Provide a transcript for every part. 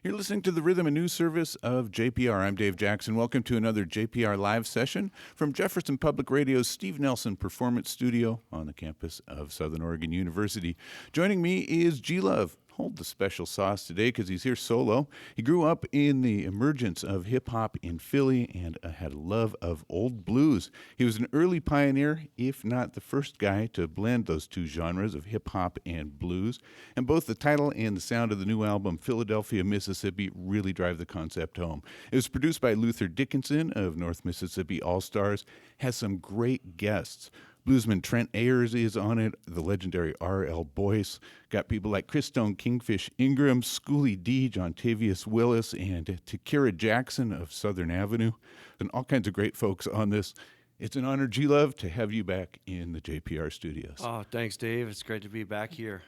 You're listening to the Rhythm and News Service of JPR. I'm Dave Jackson. Welcome to another JPR live session from Jefferson Public Radio's Steve Nelson Performance Studio on the campus of Southern Oregon University. Joining me is G-Love. Hold the special sauce today because he's here solo. He grew up in the emergence of hip-hop in Philly and had a love of old blues. He was an early pioneer, if not the first guy, to blend those two genres of hip-hop and blues. And both the title and the sound of the new album, Philadelphia, Mississippi, really drive the concept home. It was produced by Luther Dickinson of North Mississippi All-Stars, has some great guests. Bluesman Trent Ayers is on it, the legendary R.L. Boyce. Got people like Chris Stone, Kingfish Ingram, Schoolie D, John Tavius Willis, and Takira Jackson of Southern Avenue. And all kinds of great folks on this. It's an honor, G-Love, to have you back in the JPR studios. Oh, thanks, Dave. It's great to be back here.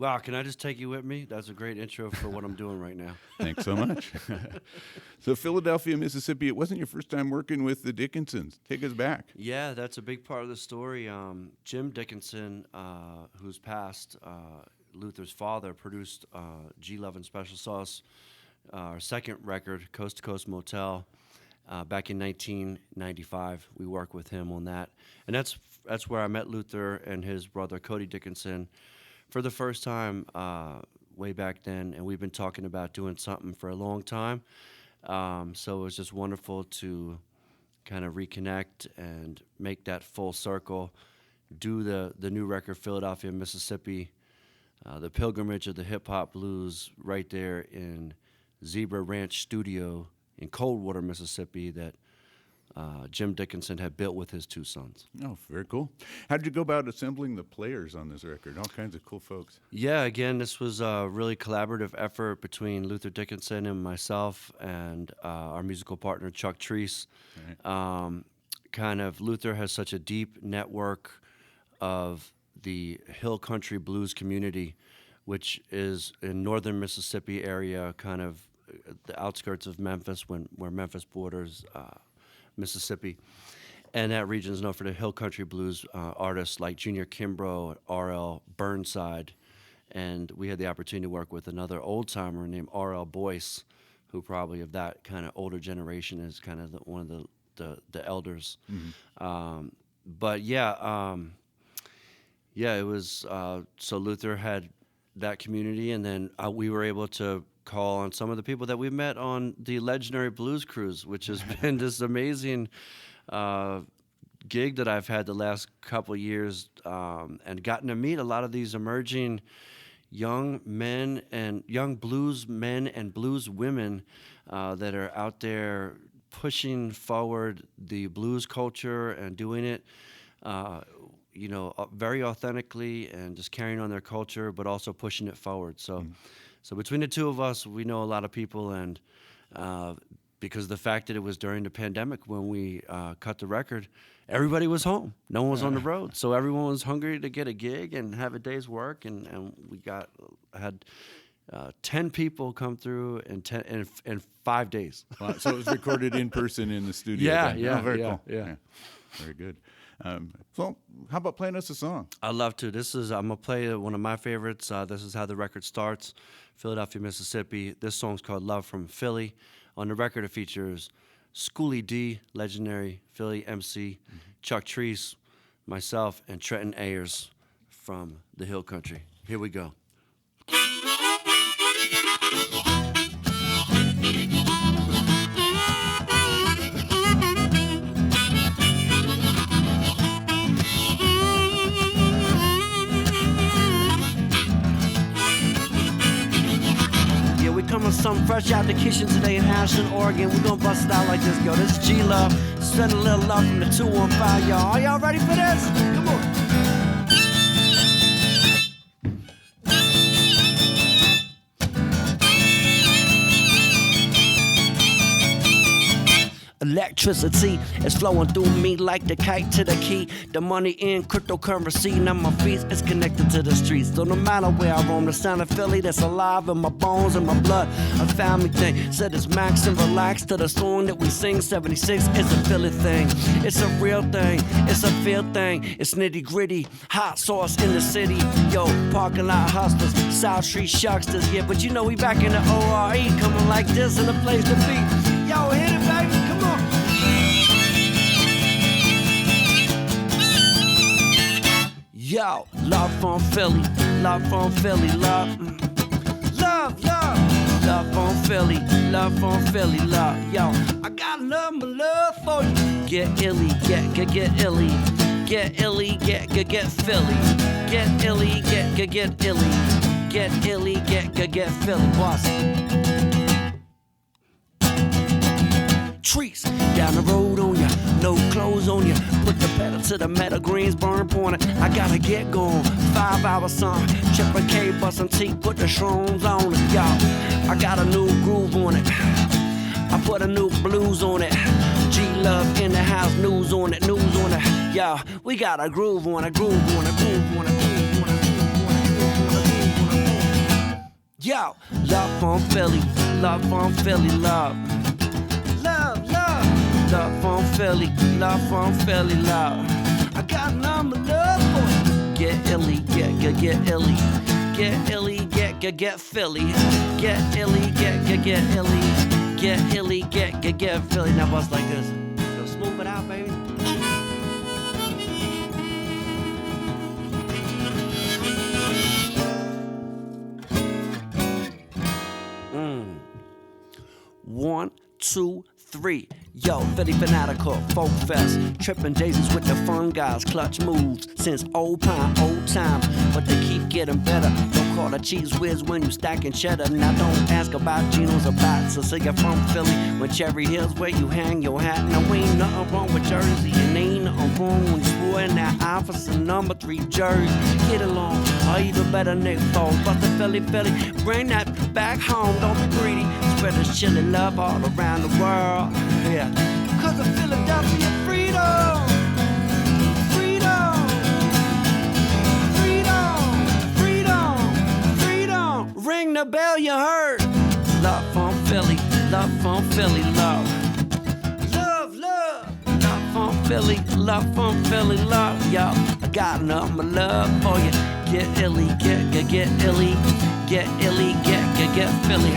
Wow, can I just take you with me? That's a great intro for what I'm doing right now. Thanks so much. So Philadelphia, Mississippi, it wasn't your first time working with the Dickinsons. Take us back. Yeah, that's a big part of the story. Jim Dickinson, who's passed, Luther's father, produced G-Love and Special Sauce, our second record, Coast to Coast Motel, back in 1995. We worked with him on that. And that's where I met Luther and his brother, Cody Dickinson, for the first time way back then, and we've been talking about doing something for a long time. So it was just wonderful to kind of reconnect and make that full circle, do the new record, Philadelphia, Mississippi, the pilgrimage of the hip-hop blues right there in Zebra Ranch Studio in Coldwater, Mississippi, that Jim Dickinson had built with his two sons. Oh, very cool. How did you go about assembling the players on this record? All kinds of cool folks. Yeah, again, this was a really collaborative effort between Luther Dickinson and myself and our musical partner, Chuck Treese. Right. Luther has such a deep network of the Hill Country blues community, which is in northern Mississippi area, kind of the outskirts of Memphis, where Memphis borders Mississippi, and that region is known for the Hill Country blues artists like Junior Kimbrough, R.L. Burnside, and we had the opportunity to work with another old-timer named R.L. Boyce, who probably of that kind of older generation is kind of one of the elders. Mm-hmm. It was so Luther had that community, and then we were able to call on some of the people that we met on the legendary Blues Cruise, which has been this amazing gig that I've had the last couple of years, and gotten to meet a lot of these emerging young men and young blues men and blues women that are out there pushing forward the blues culture and doing it very authentically and just carrying on their culture, but also pushing it forward. So between the two of us, we know a lot of people, and because of the fact that it was during the pandemic when we cut the record, everybody was home. No one was on the road. So everyone was hungry to get a gig and have a day's work, and we had 10 people come through in 5 days. Wow. So it was recorded in person in the studio. Very cool. Yeah. Very good. So how about playing us a song? I'd love to. I'm going to play one of my favorites. This is how the record starts, Philadelphia, Mississippi. This song's called Love from Philly. On the record, it features Schoolie D, legendary Philly MC, Chuck Treese, myself, and Trenton Ayers from the Hill Country. Here we go. Coming something fresh out the kitchen today in Ashland, Oregon. We're gonna bust it out like this, yo. This is G-Love. Send a little love from the 215, y'all. Are y'all ready for this? Come on. Electricity is flowing through me like the kite to the key. The money in cryptocurrency, now my feet is connected to the streets. So no matter where I roam, the sound of Philly that's alive in my bones and my blood. A family thing, said it's max and relax to the song that we sing. 76 is a Philly thing. It's a real thing, it's a feel thing. It's nitty gritty, hot sauce in the city. Yo, parking lot hustlers, South Street Shucksters. Yeah, but you know we back in the ORE, coming like this in the place to be. Yo, hit it, baby, come on. Yo, love from Philly, love from Philly, love. Love, love, love from Philly, love from Philly, love. Yo, I got love, my love for you. Get illy, get illy. Get illy, get Philly. Get illy, get illy. Get illy, get Philly, boss. Trees down the road on ya, no clothes on ya. Put the pedal to the metal, greens burn pointer. I gotta get going, 5 hour song. Triple K, bustin' T, put the shrooms on it, y'all. I got a new groove on it. I put a new blues on it. G-Love in the house, news on it, news on it. Yo, we got a groove on it, groove on it, groove on it, groove on it, groove on it, groove on it, groove on it. Yo, love from Philly, love from Philly, love. Love, love, love from Philly, love from Philly, love. I got number love for you. Get illy, get illy. Get illy, get Philly. Get illy, get illy. Get illy, get Philly. Now bust like this. Yo, smooth it out, baby. One, two, three. Yo, Philly Fanatical, Folk Fest. Trippin' daisies with the fun guys, clutch moves. Since old time, but they keep getting better. Don't call a cheese whiz when you stacking cheddar. Now don't ask about Geno's or Bats. So say you're from Philly, when Cherry Hill's where you hang your hat. Now ain't nothing wrong with Jersey, and ain't nothing wrong when you sporting that officer number 3 jersey. Get along, or even better, Nick Foles. Bust the Philly, bring that back home. Don't be greedy, spread this chilly love all around the world. Yeah, cause of Philadelphia freedom. Freedom. Freedom. Freedom. Freedom. Ring the bell, you heard. Love from Philly. Love from Philly. Love. Love, love. Love from Philly. Love from Philly. Love. Yo, I got nothing but love for you. Get illy. Get illy. Get illy. Get Philly.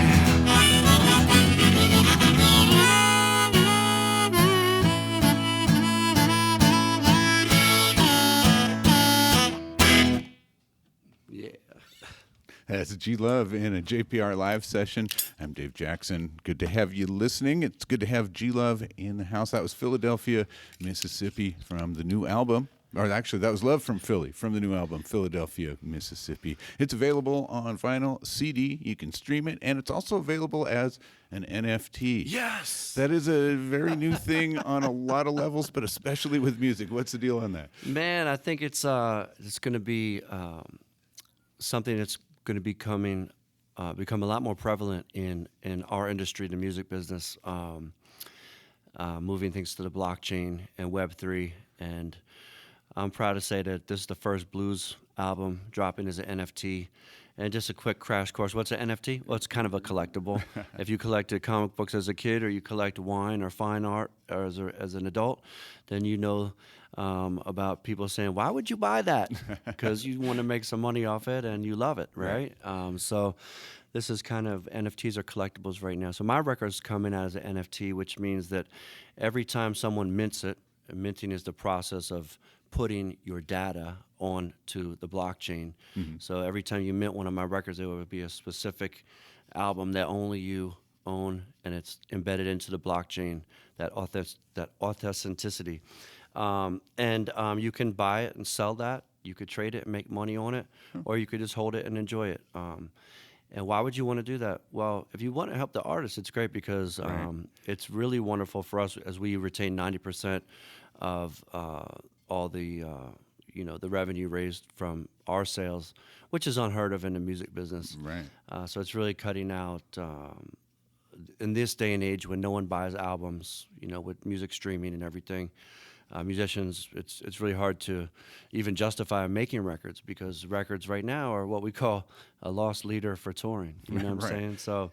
That's G-Love in a JPR live session. I'm Dave Jackson. Good to have you listening. It's good to have G-Love in the house. That was Philadelphia, Mississippi from the new album. Or actually, that was Love from Philly from the new album, Philadelphia, Mississippi. It's available on vinyl, CD. You can stream it. And it's also available as an NFT. Yes! That is a very new thing on a lot of levels, but especially with music. What's the deal on that? Man, I think it's going to be something that's going to become a lot more prevalent in our industry, the music business, moving things to the blockchain and Web3. And I'm proud to say that this is the first blues album dropping as an NFT. And just a quick crash course. What's an NFT? Well, it's kind of a collectible. If you collected comic books as a kid, or you collect wine or fine art or as an adult, then you know about people saying, why would you buy that? Because you want to make some money off it and you love it, right? So this is kind of, NFTs are collectibles right now. So my record's coming out as an NFT, which means that every time someone mints it, minting is the process of putting your data onto the blockchain. Mm-hmm. So every time you mint one of my records, there would be a specific album that only you own, and it's embedded into the blockchain, that authenticity. You can buy it and sell that. You could trade it and make money on it, or you could just hold it and enjoy it. And why would you want to do that? Well, if you want to help the artist, it's great because it's really wonderful for us as we retain 90% of all the the revenue raised from our sales, which is unheard of in the music business. Right. So it's really cutting out in this day and age when no one buys albums, with music streaming and everything, musicians, it's really hard to even justify making records, because records right now are what we call a lost leader for touring. You know what I'm saying? So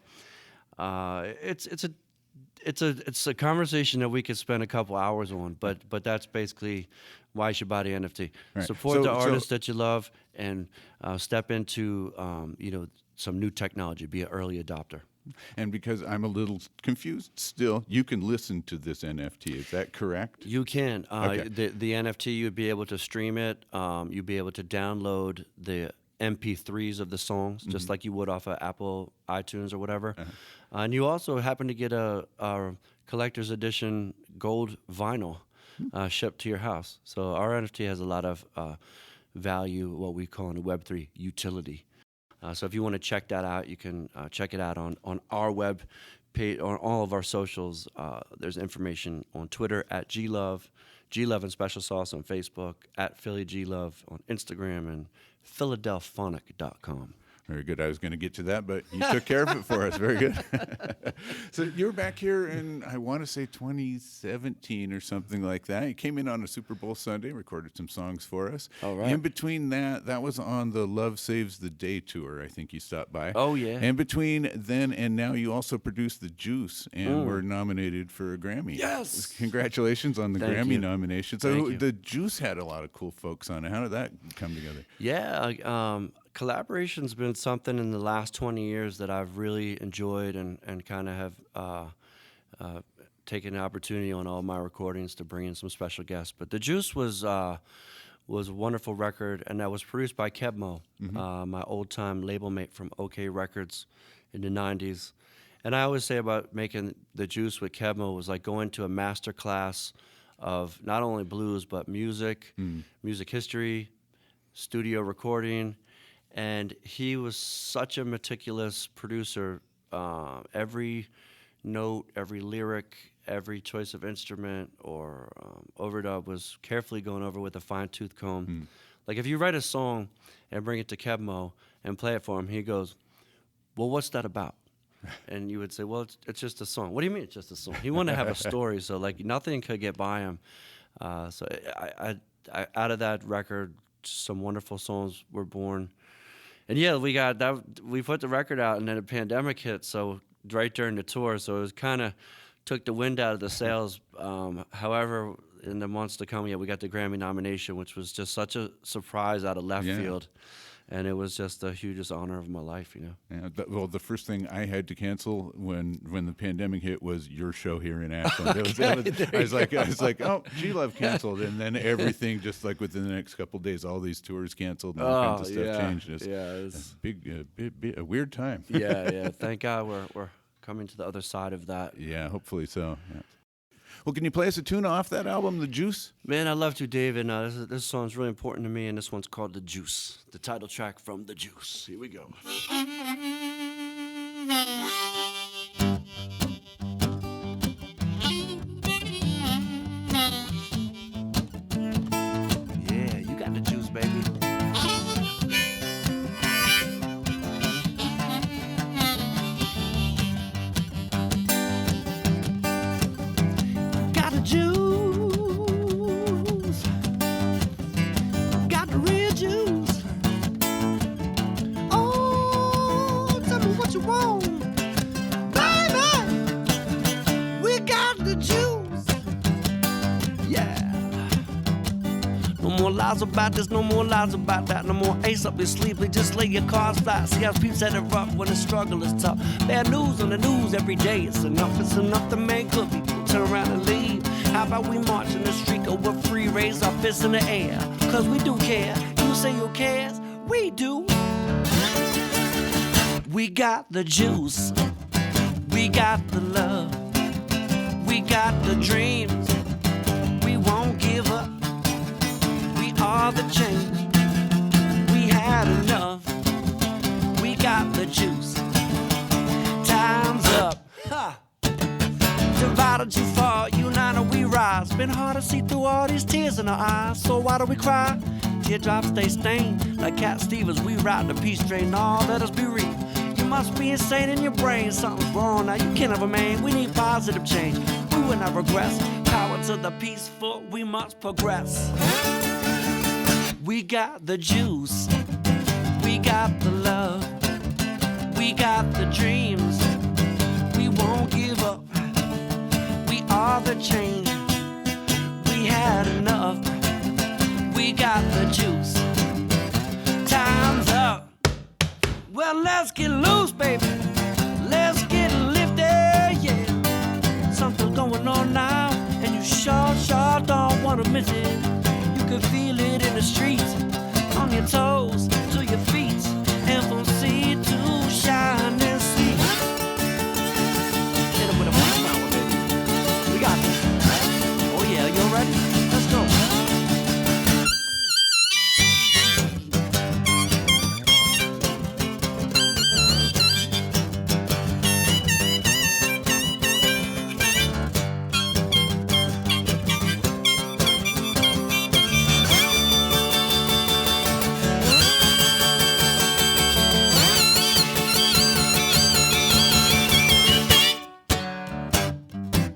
it's a conversation that we could spend a couple hours on, but that's basically why you should buy the NFT. Right. Support the artists that you love, and step into some new technology. Be an early adopter. And because I'm a little confused still, you can listen to this NFT. Is that correct? You can. Okay. The NFT, you'd be able to stream it. You'd be able to download the MP3s of the songs, just like you would off of Apple iTunes or whatever. And you also happen to get a collector's edition gold vinyl shipped to your house. So our NFT has a lot of value, what we call in the Web3 utility. So if you want to check that out, you can check it out on our web page, on all of our socials. There's information on Twitter at GLove, GLove and Special Sauce on Facebook, at Philly GLove on Instagram, and Philadelphonic.com. Very good. I was going to get to that, but you took care of it for us. Very good. So you were back here in, I want to say 2017 or something like that. You came in on a Super Bowl Sunday, recorded some songs for us. All right. In between that was on the Love Saves the Day tour. I think you stopped by. Oh, yeah. In between then and now, you also produced The Juice and were nominated for a Grammy. Yes. Congratulations on the Thank Grammy you. nomination. Thank So you. The Juice had a lot of cool folks on it. How did that come together? Yeah, collaboration's been something in the last 20 years that I've really enjoyed, and kind of have taken the opportunity on all my recordings to bring in some special guests. But The Juice was a wonderful record, and that was produced by Keb Mo, my old-time label mate from OK Records in the 90s. And I always say about making The Juice with Keb Mo was like going to a master class of not only blues, but music, music history, studio recording. And he was such a meticulous producer. Every note, every lyric, every choice of instrument or overdub was carefully gone over with a fine-tooth comb. Like if you write a song and bring it to Keb Mo and play it for him, he goes, "Well, what's that about?" And you would say, "Well, it's just a song." "What do you mean it's just a song?" He wanted to have a story, so like nothing could get by him. So I out of that record, some wonderful songs were born. And yeah, we got that. We put the record out, and then the pandemic hit. So right during the tour, so it was kind of took the wind out of the sails. However, in the months to come, we got the Grammy nomination, which was just such a surprise out of left field, and it was just the hugest honor of my life, Yeah, well, the first thing I had to cancel when the pandemic hit was your show here in Ashland. I was like, oh, G-Love canceled, and then everything just like within the next couple of days, all these tours canceled and all kinds of stuff changed. It's A weird time. yeah. Thank God we're coming to the other side of that. Yeah, hopefully so. Yeah. Well, can you play us a tune off that album, The Juice? Man, I'd love to, Dave, and this song's really important to me, and this one's called The Juice, the title track from The Juice. Here we go. Yeah, you got the juice, baby. Got the juice, got the real juice. Oh, tell me what you want, baby. We got the juice, yeah. No more lies about this, no more lies about that. No more ace up your sleeve, just lay your cards flat. See how people set it rough when the struggle is tough. Bad news on the news every day. It's enough to make good people turn around and leave. How about we march in the street over free, raise our fists in the air? Cause we do care. You say you cares, we do. We got the juice, we got the love, we got the dreams, we won't give up. We are the change, we had enough. We got the juice, time's up. Ha! Divided too far, united we rise. Been hard to see through all these tears in our eyes. So why do we cry? Teardrops stay stained like Cat Stevens. We ride the peace train. All let us be real. You must be insane in your brain. Something's wrong now. You can't have a man. We need positive change. We will not regress. Power to the peaceful. We must progress. We got the juice. We got the love. We got the dreams. We won't give up. We are the change. We had enough. We got the juice. Time's up. Well, let's get loose, baby. Let's get lifted, yeah. Something's going on now, and you sure don't want to miss it. You can feel it in the streets, on your toes, to your feet, and from sea to shining sea. Hit 'em with a power, baby. We got this. Oh yeah, you ready? Let's go.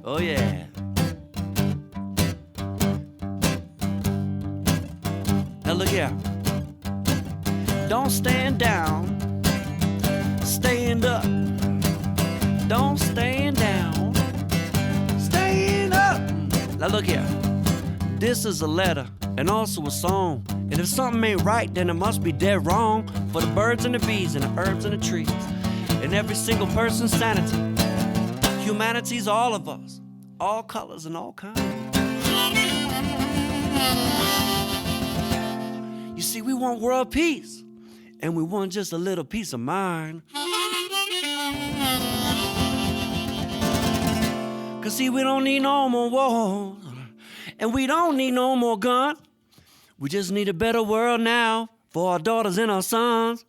Oh yeah. Now look here. Don't stand down. Stand up. Don't stand down. Stand up. Now look here. This is a letter and also a song. And if something ain't right, then it must be dead wrong. For the birds and the bees and the herbs and the trees. And every single person's sanity. Humanity's all of us. All colors and all kinds. You see, we want world peace, and we want just a little peace of mind. Cause see, we don't need no more war, and we don't need no more guns. We just need a better world now for our daughters and our sons.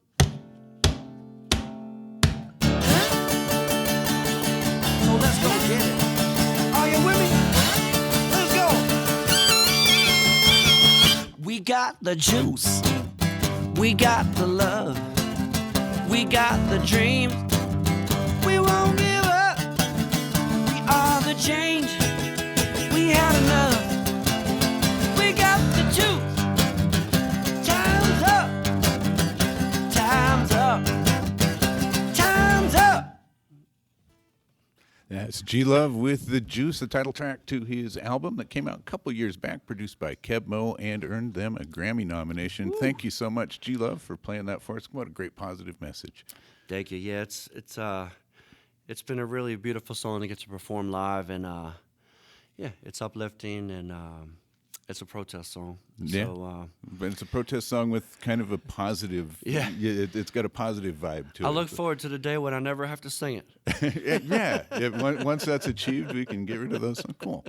So let's go get it. Are you with me? Let's go. We got the juice. We got the love. We got the dreams. We won't give up. We are the change. We had enough. We got the juice. Time's up. Time's up. Time's up. That's G-Love with The Juice, the title track to his album that came out a couple years back, produced by Keb Mo, and earned them a Grammy nomination. Ooh. Thank you so much, G-Love, for playing that for us. What a great positive message. Thank you. Yeah, it's been a really beautiful song to get to perform live, and yeah, it's uplifting, and it's a protest song. Yeah, so, but it's a protest song with kind of a positive. Yeah, it's got a positive vibe to it. I look forward to the day when I never have to sing it. Yeah, once that's achieved, we can get rid of those. Cool.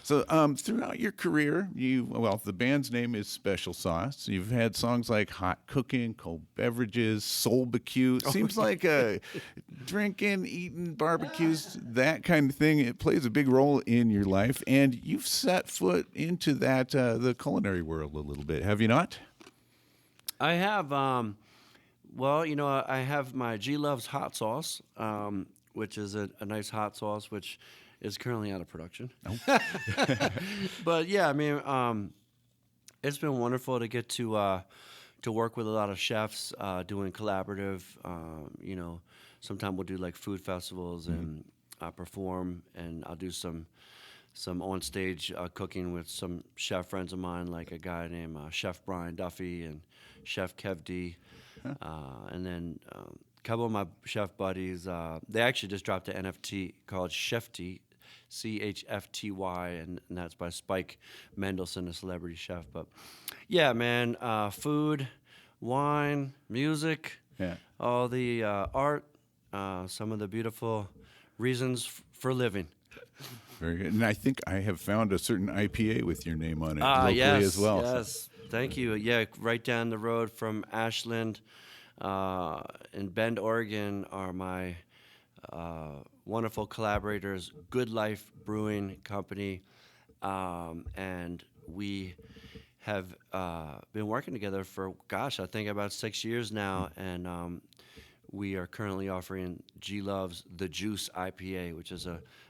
So throughout your career, the band's name is Special Sauce. You've had songs like Hot Cooking, Cold Beverages, Soulbarbecue. Seems like drinking, eating, barbecues, that kind of thing. It plays a big role in your life, and you've set foot into that the culinary world a little bit, have you not? I have. Well, I have my G-Love's hot sauce, which is a nice hot sauce, which is currently out of production. Oh. But yeah, I mean, it's been wonderful to get to work with a lot of chefs, doing collaborative. Sometimes we'll do like food festivals and perform, and I'll do some on stage cooking with some chef friends of mine, like a guy named Chef Brian Duffy and Chef Kev D. And then a couple of my chef buddies, they actually just dropped an NFT called Chefty, CHFTY, and that's by Spike Mendelson, a celebrity chef. But yeah, man, food, wine, music, all the art, some of the beautiful reasons for living. Very good. And I think I have found a certain IPA with your name on it locally as well. Yes, thank you. Yeah, right down the road from Ashland in Bend, Oregon are my wonderful collaborators, Good Life Brewing Company, and we have been working together for, gosh, I think about 6 years now, and we are currently offering G Love's The Juice IPA, which is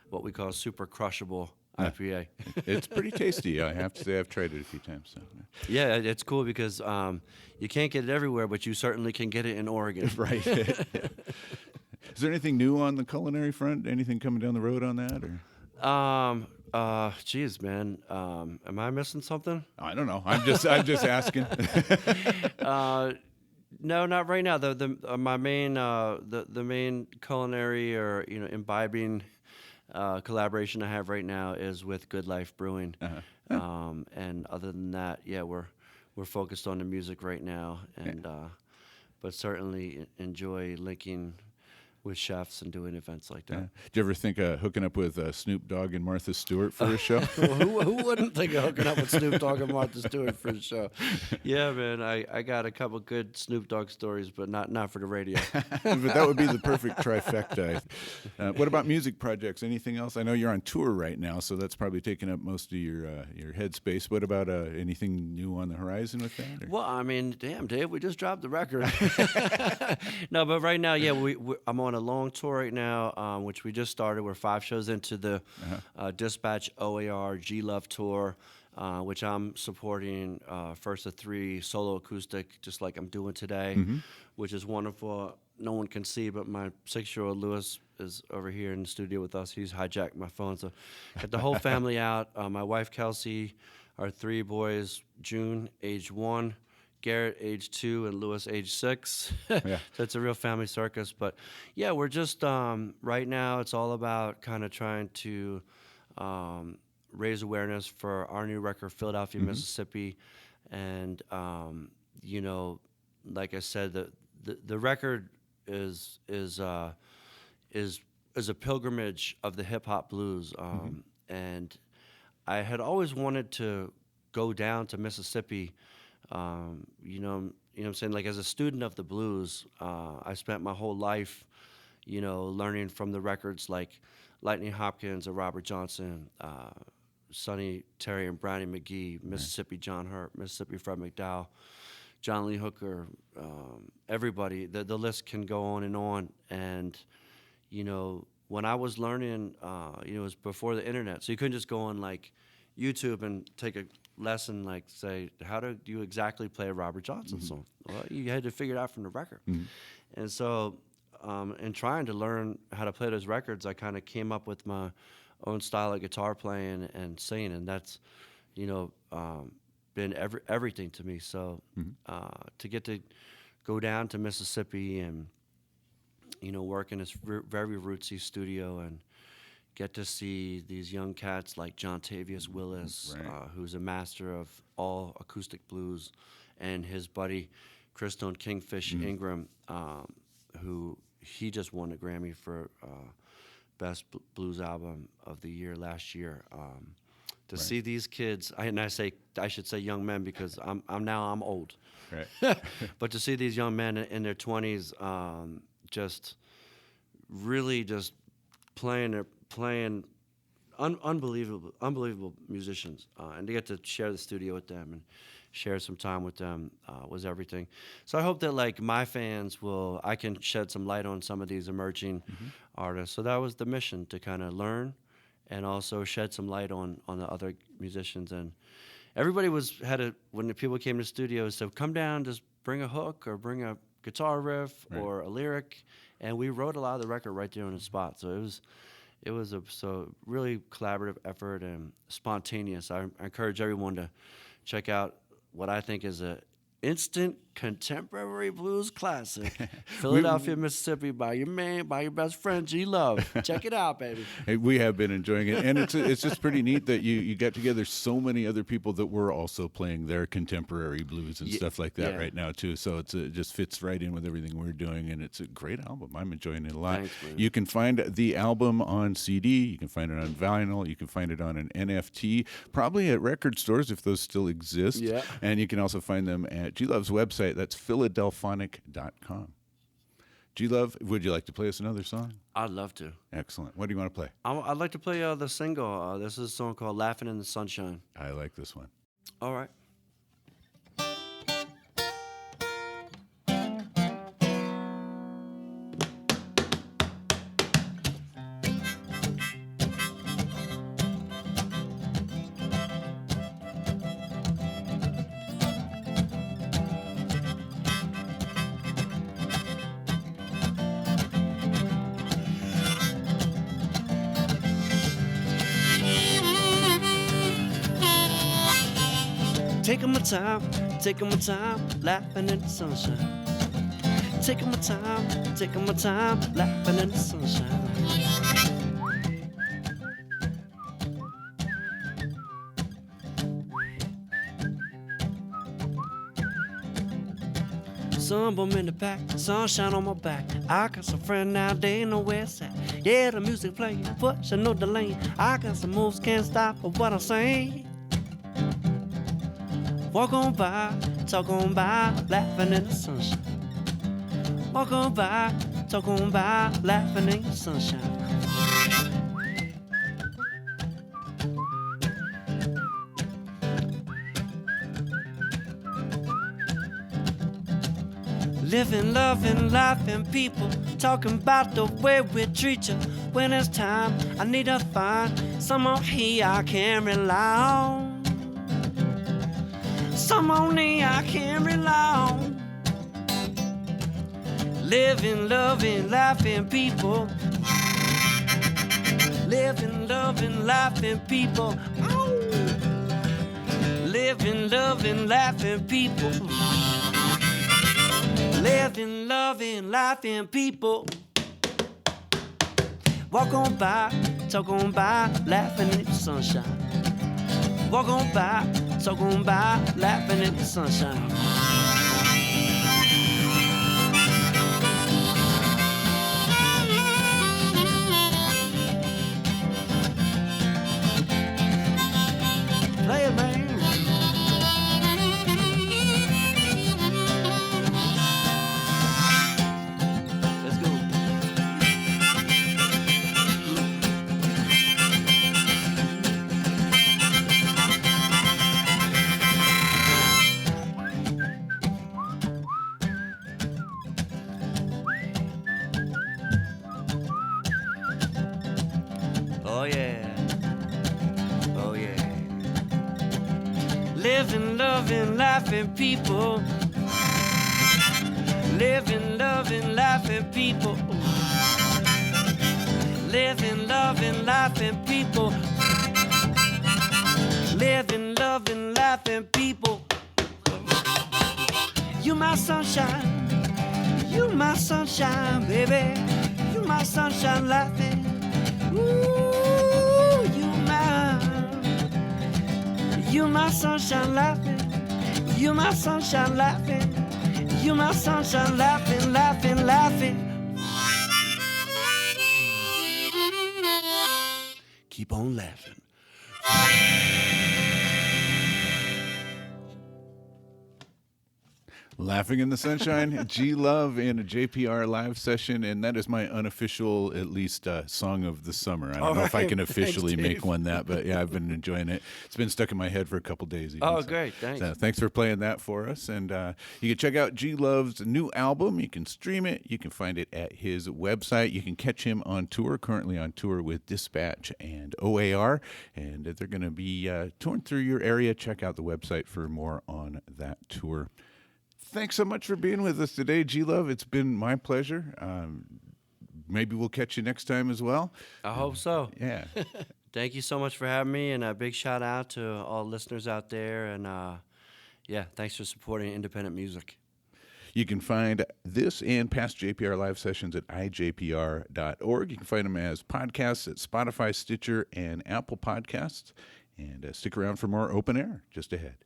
what we call super crushable IPA. It's pretty tasty. I have to say, I've tried it a few times. So. Yeah, it's cool because you can't get it everywhere, but you certainly can get it in Oregon. Right. Is there anything new on the culinary front? Anything coming down the road on that? Or? Geez, man, am I missing something? I don't know. I'm just asking. No, not right now. My main the main culinary or imbibing collaboration I have right now is with Good Life Brewing. And other than that, yeah, we're focused on the music right now, and but certainly enjoy linking with chefs and doing events like that. Did you ever think of hooking up with Snoop Dogg and Martha Stewart for a show? Well, who wouldn't think of hooking up with Snoop Dogg and Martha Stewart for a show? Yeah, man, I got a couple good Snoop Dogg stories, but not for the radio. But that would be the perfect trifecta. What about music projects? Anything else? I know you're on tour right now, so that's probably taking up most of your headspace. What about anything new on the horizon with that? Or? Well, I mean, damn, Dave, we just dropped the record. No, but right now, yeah, I'm on a long tour right now, which we just started. We're 5 shows into the Dispatch OAR G Love tour, which I'm supporting first of 3 solo acoustic, just like I'm doing today, which is wonderful. No one can see, but my 6-year-old Lewis is over here in the studio with us. He's hijacked my phone, so got the whole family out. My wife Kelsey, our 3 boys, June, age 1. Garrett, age 2, and Lewis, age 6. Yeah. So it's a real family circus. But, yeah, we're just, right now, it's all about kind of trying to raise awareness for our new record, Philadelphia, Mississippi. And, like I said, the record is a pilgrimage of the hip-hop blues. And I had always wanted to go down to Mississippi. You know what I'm saying? Like, as a student of the blues, I spent my whole life, learning from the records like Lightning Hopkins or Robert Johnson, Sonny Terry and Brownie McGee, Mississippi John Hurt, Mississippi Fred McDowell, John Lee Hooker, everybody. The list can go on. And, when I was learning, it was before the internet. So you couldn't just go on, like, YouTube and take a lesson, like, say, how do you exactly play a Robert Johnson song? Well, you had to figure it out from the record. And so in trying to learn how to play those records, I kind of came up with my own style of guitar playing and singing, and that's, been everything to me. So to get to go down to Mississippi and, work in this very rootsy studio and get to see these young cats like John Tavius Willis, who's a master of all acoustic blues, and his buddy Christone Kingfish Ingram, who he just won a Grammy for Best Blues Album of the Year last year. To see these kids, I should say young men because I'm old. Right. But to see these young men in their 20s, just really just playing unbelievable musicians, and to get to share the studio with them and share some time with them was everything. So I hope that, like, my fans I can shed some light on some of these emerging artists. So that was the mission, to kind of learn and also shed some light on the other musicians. And everybody when the people came to the studio, said, come down, just bring a hook or bring a guitar riff or a lyric, and we wrote a lot of the record right there on the spot. So it was a really collaborative effort and spontaneous. I encourage everyone to check out what I think is a instant contemporary blues classic, Philadelphia, Mississippi, by your best friend G Love. Check it out, baby. Hey, we have been enjoying it, and it's just pretty neat that you get together so many other people that were also playing their contemporary blues and stuff like that right now too. So it just fits right in with everything we're doing, and it's a great album. I'm enjoying it a lot. Thanks, man. You can find the album on CD. You can find it on vinyl. You can find it on an NFT, probably at record stores if those still exist. Yeah. And you can also find them at G Love's website. That's Philadelphonic.com. G Love, would you like to play us another song? I'd love to. Excellent. What do you want to play? I'd like to play the single. This is a song called Laughing in the Sunshine. I like this one. All right. taking my time, laughing in the sunshine. Taking my time, laughing in the sunshine. Sunburn in the back, sunshine on my back. I got some friends now, they know where it's at. Yeah, the music playing, push, I know the lane. I got some moves, can't stop for what I'm saying. Walk on by, talk on by, laughing in the sunshine. Walk on by, talk on by, laughing in the sunshine. Living, loving, laughing people, talking about the way we treat you. When it's time, I need to find someone here I can rely on. Someone here I can rely on. Living, loving, laughing people. Living, loving, laughing people. Living, loving, laughing people. Living, loving, laughing people. Walk on by, talk on by, laughing in the sunshine. Walk on by, talk on by, laughing in the sunshine. Play it, man. Oh yeah, oh yeah. Living, loving, laughing people. Living, loving, laughing people. Living, loving, laughing people. Living, loving, laughing people. You my sunshine, you my sunshine, baby. You my sunshine laughing. Ooh, you my sunshine laughing. You my sunshine laughing. You my sunshine laughing, laughing, laughing. Keep on laughing. Laughing in the Sunshine, G Love in a JPR live session, and that is my unofficial, at least, song of the summer. I don't know if I can officially make one that, but yeah, I've been enjoying it. It's been stuck in my head for a couple days. Even, Oh, great. Thanks. So thanks for playing that for us. And you can check out G Love's new album. You can stream it. You can find it at his website. You can catch him on tour, currently on tour with Dispatch and OAR, and they're going to be touring through your area. Check out the website for more on that tour. Thanks so much for being with us today, G Love. It's been my pleasure. Maybe we'll catch you next time as well. I hope so. Yeah. Thank you so much for having me, and a big shout out to all listeners out there. And yeah, thanks for supporting independent music. You can find this and past JPR live sessions at ijpr.org. You can find them as podcasts at Spotify, Stitcher, and Apple Podcasts. And stick around for more Open Air just ahead.